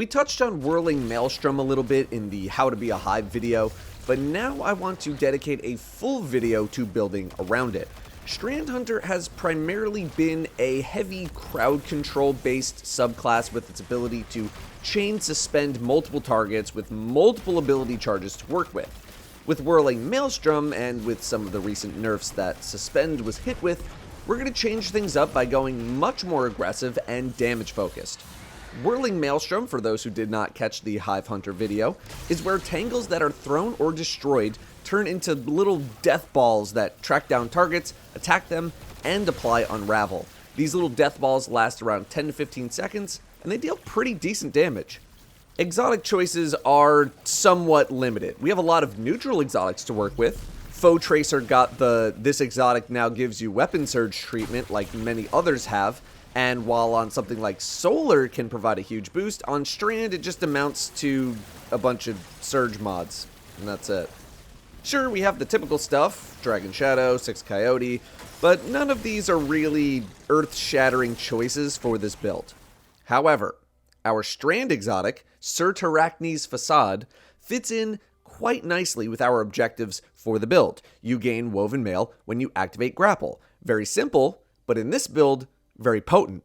We touched on Whirling Maelstrom a little bit in the How to Be a Hive video, but now I want to dedicate a full video to building around it. Strand Hunter has primarily been a heavy crowd control based subclass with its ability to chain suspend multiple targets with multiple ability charges to work with. With Whirling Maelstrom and with some of the recent nerfs that suspend was hit with, we're going to change things up by going much more aggressive and damage focused. Whirling Maelstrom, for those who did not catch the Hive Hunter video, is where tangles that are thrown or destroyed turn into little death balls that track down targets, attack them, and apply Unravel. These little death balls last around 10 to 15 seconds, and they deal pretty decent damage. Exotic choices are somewhat limited. We have a lot of neutral exotics to work with. Foe Tracer got the "this exotic now gives you weapon surge" treatment like many others have, and while on something like Solar can provide a huge boost, on Strand it just amounts to a bunch of surge mods, and that's it. Sure, we have the typical stuff, Dragon Shadow, 6 Coyote, but none of these are really earth-shattering choices for this build. However, our Strand exotic, Sir Terracnes Facade, fits in quite nicely with our objectives for the build. You gain Woven Mail when you activate Grapple. Very simple, but in this build, very potent.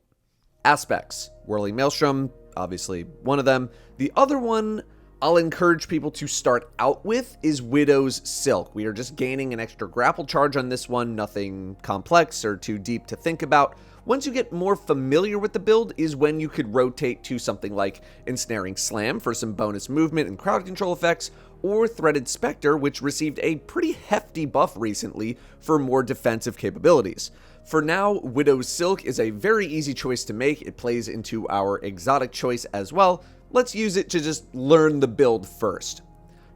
Aspects. Whirling Maelstrom, obviously one of them. The other one I'll encourage people to start out with is Widow's Silk. We are just gaining an extra grapple charge on this one, nothing complex or too deep to think about. Once you get more familiar with the build is when you could rotate to something like Ensnaring Slam for some bonus movement and crowd control effects, or Threaded Spectre, which received a pretty hefty buff recently for more defensive capabilities. For now, Widow's Silk is a very easy choice to make. It plays into our exotic choice as well. Let's use it to just learn the build first.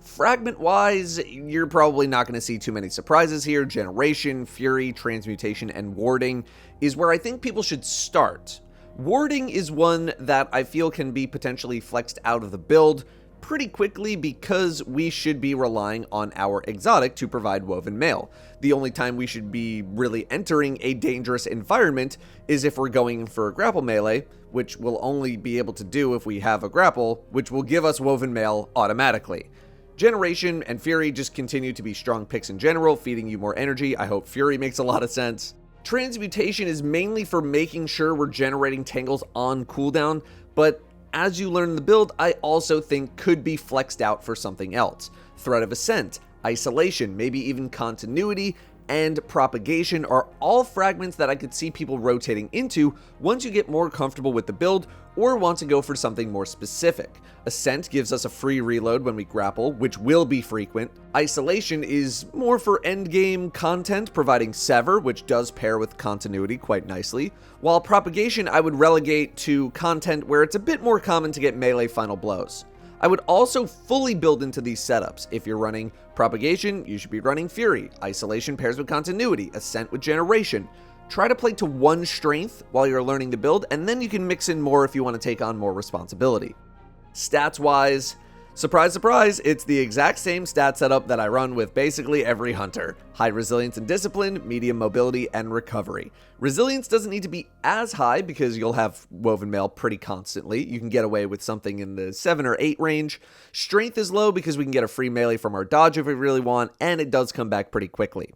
Fragment-wise, you're probably not going to see too many surprises here. Generation, Fury, Transmutation, and Warding is where I think people should start. Warding is one that I feel can be potentially flexed out of the build pretty quickly because we should be relying on our exotic to provide Woven Mail. The only time we should be really entering a dangerous environment is if we're going for a grapple melee, which we'll only be able to do if we have a grapple, which will give us Woven Mail automatically. Generation and Fury just continue to be strong picks in general, feeding you more energy. I hope Fury makes a lot of sense. Transmutation is mainly for making sure we're generating tangles on cooldown, but as you learn the build, I also think could be flexed out for something else. Threat of Ascent, Isolation, maybe even Continuity, and Propagation are all fragments that I could see people rotating into once you get more comfortable with the build or want to go for something more specific. Ascent gives us a free reload when we grapple, which will be frequent. Isolation is more for endgame content, providing Sever, which does pair with Continuity quite nicely, while Propagation I would relegate to content where it's a bit more common to get melee final blows. I would also fully build into these setups. If you're running Propagation, you should be running Fury. Isolation pairs with Continuity, Ascent with Generation. Try to play to one strength while you're learning the build, and then you can mix in more if you want to take on more responsibility. Stats-wise, surprise, surprise, it's the exact same stat setup that I run with basically every hunter. High resilience and discipline, medium mobility, and recovery. Resilience doesn't need to be as high because you'll have Woven Mail pretty constantly. You can get away with something in the 7 or 8 range. Strength is low because we can get a free melee from our dodge if we really want, and it does come back pretty quickly.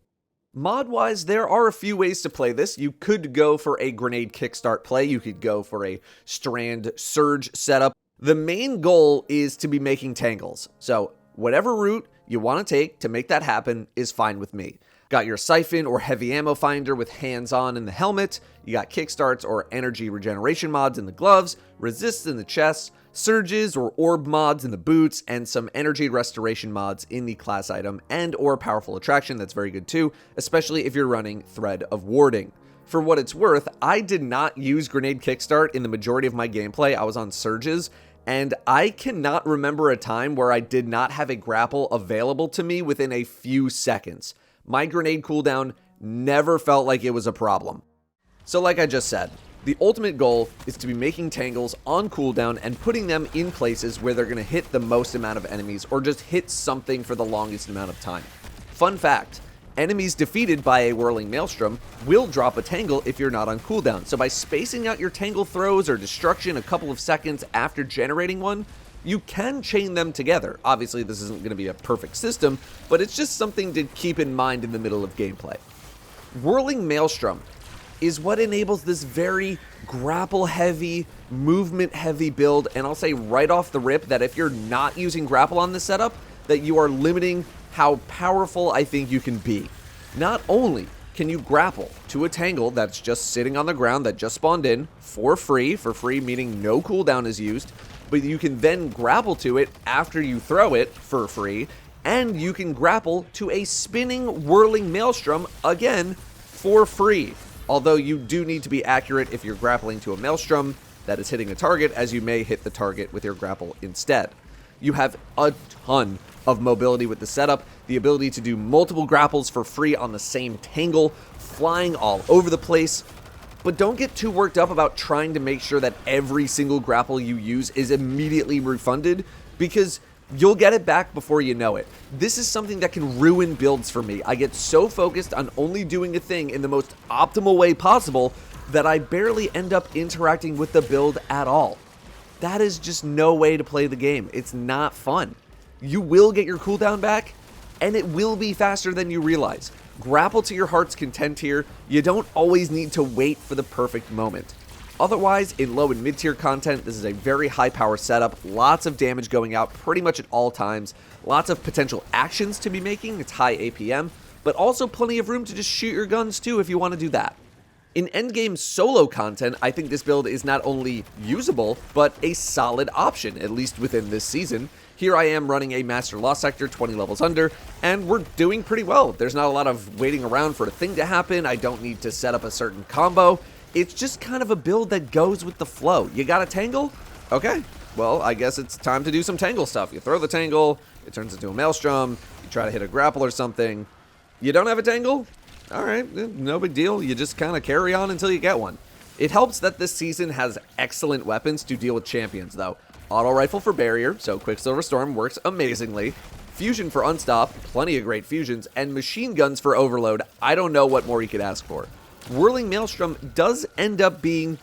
Mod-wise, there are a few ways to play this. You could go for a grenade kickstart play. You could go for a Strand surge setup. The main goal is to be making tangles. So whatever route you want to take to make that happen is fine with me. Got your Siphon or Heavy Ammo Finder with hands-on in the helmet. You got kickstarts or energy regeneration mods in the gloves, resists in the chest, surges or orb mods in the boots, and some energy restoration mods in the class item and or powerful attraction. That's very good too, especially if you're running Thread of Warding. For what it's worth, I did not use Grenade Kickstart in the majority of my gameplay. I was on Surges, and I cannot remember a time where I did not have a grapple available to me within a few seconds. My grenade cooldown never felt like it was a problem. So like I just said, the ultimate goal is to be making tangles on cooldown and putting them in places where they're going to hit the most amount of enemies or just hit something for the longest amount of time. Fun fact, Enemies defeated by a Whirling Maelstrom will drop a Tangle if you're not on cooldown. So by spacing out your Tangle throws or destruction a couple of seconds after generating one, you can chain them together. Obviously, this isn't going to be a perfect system, but it's just something to keep in mind in the middle of gameplay. Whirling Maelstrom is what enables this very grapple-heavy, movement-heavy build, and I'll say right off the rip that if you're not using grapple on this setup, that you are limiting how powerful I think you can be. Not only can you grapple to a Tangle that's just sitting on the ground that just spawned in for free meaning no cooldown is used, but you can then grapple to it after you throw it for free, and you can grapple to a spinning Whirling Maelstrom again for free. Although you do need to be accurate if you're grappling to a Maelstrom that is hitting a target, as you may hit the target with your grapple instead. You have a ton of mobility with the setup, the ability to do multiple grapples for free on the same Tangle, flying all over the place. But don't get too worked up about trying to make sure that every single grapple you use is immediately refunded, because you'll get it back before you know it. This is something that can ruin builds for me. I get so focused on only doing a thing in the most optimal way possible that I barely end up interacting with the build at all. That is just no way to play the game. It's not fun. You will get your cooldown back, and it will be faster than you realize. Grapple to your heart's content here. You don't always need to wait for the perfect moment. Otherwise, in low and mid-tier content, this is a very high-power setup, lots of damage going out pretty much at all times, lots of potential actions to be making, it's high APM, but also plenty of room to just shoot your guns too if you want to do that. In endgame solo content, I think this build is not only usable, but a solid option, at least within this season. Here I am running a Master Lost Sector 20 levels under, and we're doing pretty well. There's not a lot of waiting around for a thing to happen, I don't need to set up a certain combo. It's just kind of a build that goes with the flow. You got a Tangle? Okay, well, I guess it's time to do some Tangle stuff. You throw the Tangle, it turns into a Maelstrom, you try to hit a grapple or something. You don't have a Tangle? Alright, no big deal. You just kind of carry on until you get one. It helps that this season has excellent weapons to deal with champions, though. Auto Rifle for Barrier, so Quicksilver Storm works amazingly. Fusion for Unstop, plenty of great fusions, and Machine Guns for Overload. I don't know what more you could ask for. Whirling Maelstrom does end up being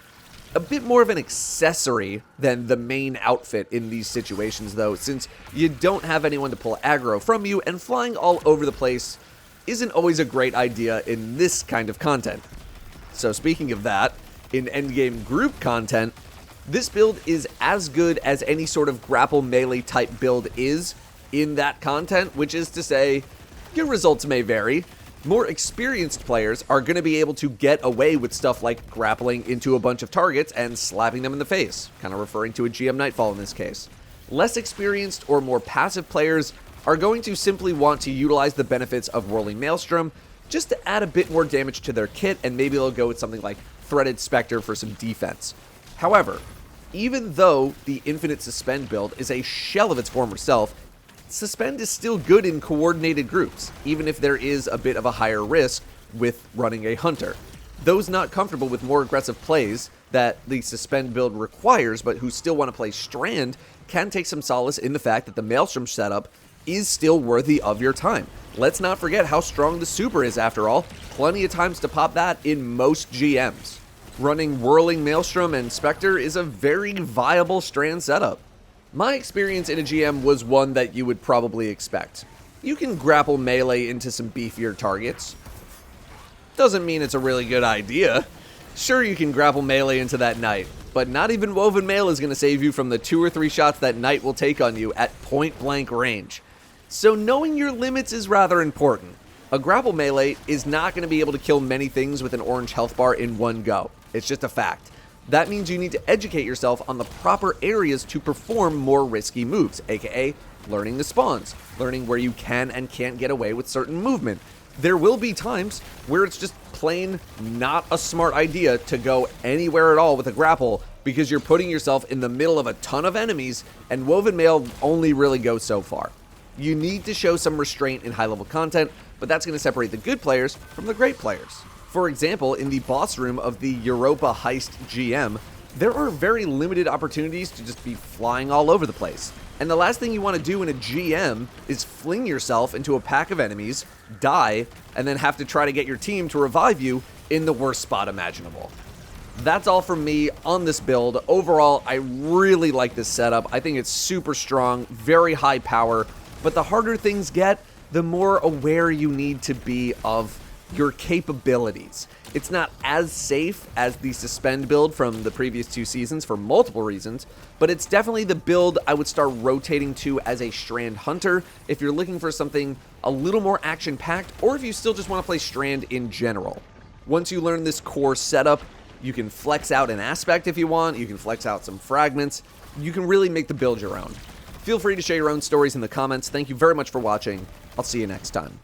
a bit more of an accessory than the main outfit in these situations, though, since you don't have anyone to pull aggro from you, and flying all over the place isn't always a great idea in this kind of content. So speaking of that, in endgame group content, this build is as good as any sort of grapple melee type build is in that content, which is to say, your results may vary. More experienced players are going to be able to get away with stuff like grappling into a bunch of targets and slapping them in the face, kind of referring to a GM Nightfall in this case. Less experienced or more passive players are going to simply want to utilize the benefits of Whirling Maelstrom just to add a bit more damage to their kit, and maybe they'll go with something like Threaded Spectre for some defense. However, even though the Infinite Suspend build is a shell of its former self, Suspend is still good in coordinated groups, even if there is a bit of a higher risk with running a Hunter. Those not comfortable with more aggressive plays that the Suspend build requires, but who still want to play Strand, can take some solace in the fact that the Maelstrom setup is still worthy of your time. Let's not forget how strong the Super is after all. Plenty of times to pop that in most GMs. Running Whirling Maelstrom and Spectre is a very viable Strand setup. My experience in a GM was one that you would probably expect. You can grapple melee into some beefier targets. Doesn't mean it's a really good idea. Sure, you can grapple melee into that Knight, but not even Woven Mail is going to save you from the 2 or 3 shots that Knight will take on you at point blank range. So knowing your limits is rather important. A grapple melee is not going to be able to kill many things with an orange health bar in one go. It's just a fact. That means you need to educate yourself on the proper areas to perform more risky moves, aka learning the spawns, learning where you can and can't get away with certain movement. There will be times where it's just plain not a smart idea to go anywhere at all with a grapple because you're putting yourself in the middle of a ton of enemies, and Woven Mail only really goes so far. You need to show some restraint in high-level content, but that's going to separate the good players from the great players. For example, in the boss room of the Europa Heist GM, there are very limited opportunities to just be flying all over the place. And the last thing you want to do in a GM is fling yourself into a pack of enemies, die, and then have to try to get your team to revive you in the worst spot imaginable. That's all from me on this build. Overall, I really like this setup. I think it's super strong, very high power, but the harder things get, the more aware you need to be of your capabilities. It's not as safe as the suspend build from the previous 2 seasons for multiple reasons, but it's definitely the build I would start rotating to as a Strand Hunter if you're looking for something a little more action-packed, or if you still just want to play Strand in general. Once you learn this core setup, you can flex out an aspect if you want, you can flex out some fragments, you can really make the build your own. Feel free to share your own stories in the comments. Thank you very much for watching. I'll see you next time.